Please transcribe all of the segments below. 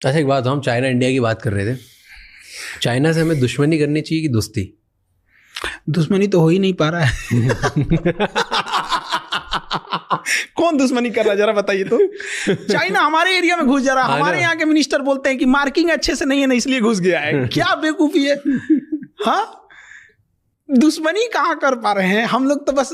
अच्छा एक बात, हम चाइना इंडिया की बात कर रहे थे, चाइना से हमें दुश्मनी करनी चाहिए कि दोस्ती? दुश्मनी तो हो ही नहीं पा रहा है। कौन दुश्मनी कर रहा है जरा बताइए तो। चाइना हमारे एरिया में घुस जा रहा है, हमारे यहाँ के मिनिस्टर बोलते हैं कि मार्किंग अच्छे से नहीं है ना इसलिए घुस गया है। क्या बेवकूफी है। हाँ, दुश्मनी कहाँ कर पा रहे हैं हम लोग, तो बस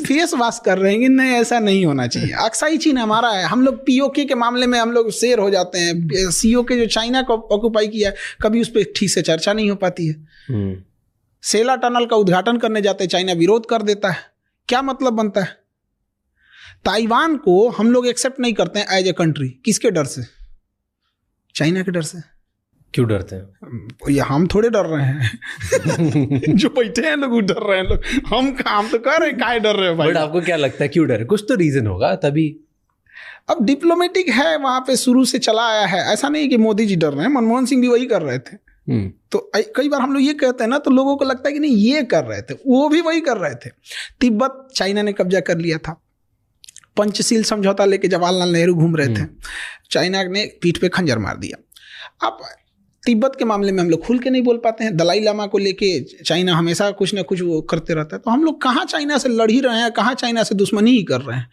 फेस वॉश कर रहे हैं कि नहीं ऐसा नहीं होना चाहिए। अक्साई चीन हमारा है, हम लोग पीओके के मामले में हम लोग शेर हो जाते हैं। सीओके जो चाइना को ऑक्युपाई किया कभी उस पर ठीक से चर्चा नहीं हो पाती है। सेला टनल का उद्घाटन करने जाते हैं, चाइना विरोध कर देता है। क्या मतलब बनता है? ताइवान को हम लोग एक्सेप्ट नहीं करते हैं एज ए कंट्री, किसके डर से? चाइना के डर से। क्यों डरते हैं? ये हम थोड़े डर रहे हैं। जो बैठे हैं लोग डर रहे हैं लोग, हम तो कह रहे हैं काहे डर रहे हो भाई। बट आपको क्या लगता है क्यों डर है? कुछ तो रीजन होगा तभी। अब डिप्लोमेटिक है, वहां पे शुरू से चला आया है। ऐसा नहीं कि मोदी जी डर रहे हैं, मनमोहन सिंह भी वही कर रहे थे। तो कई बार हम लोग ये कहते हैं ना, तो लोगों को लगता है कि नहीं ये कर रहे थे, वो भी वही कर रहे थे। तिब्बत चाइना ने कब्जा कर लिया था। पंचशील समझौता लेके जवाहरलाल नेहरू घूम रहे थे, चाइना ने पीठ पे खंजर मार दिया। अब तिब्बत के मामले में हम लोग खुल के नहीं बोल पाते हैं। दलाई लामा को लेके चाइना हमेशा कुछ ना कुछ वो करते रहता है। तो हम लोग कहाँ चाइना से लड़ ही रहे हैं, कहाँ चाइना से दुश्मनी ही कर रहे हैं।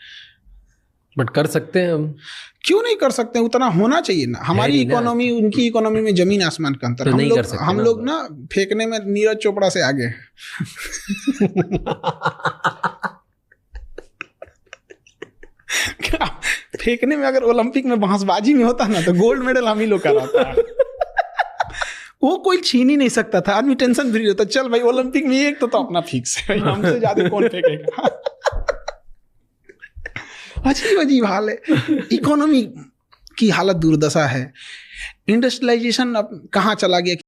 बट कर सकते हैं हम। क्यों नहीं कर सकते? उतना होना चाहिए ना। हमारी इकोनॉमी उनकी इकोनॉमी में जमीन आसमान का अंतर। तो हम लोग ना फेंकने में नीरज चोपड़ा से आगे। क्या फेंकने में अगर ओलंपिक में बांसबाजी में होता ना तो गोल्ड मेडल हम ही लोग का रहता है। वो कोई छीन ही नहीं सकता था। आदमी टेंशन फ्री होता, चल भाई ओलंपिक में एक तो अपना फिक्स है, हमसे ज्यादा कौन फेंकेगा। अजीब अजीब हाल है। इकोनॉमी की हालत दुर्दशा है। इंडस्ट्रियलाइजेशन अब कहाँ चला गया।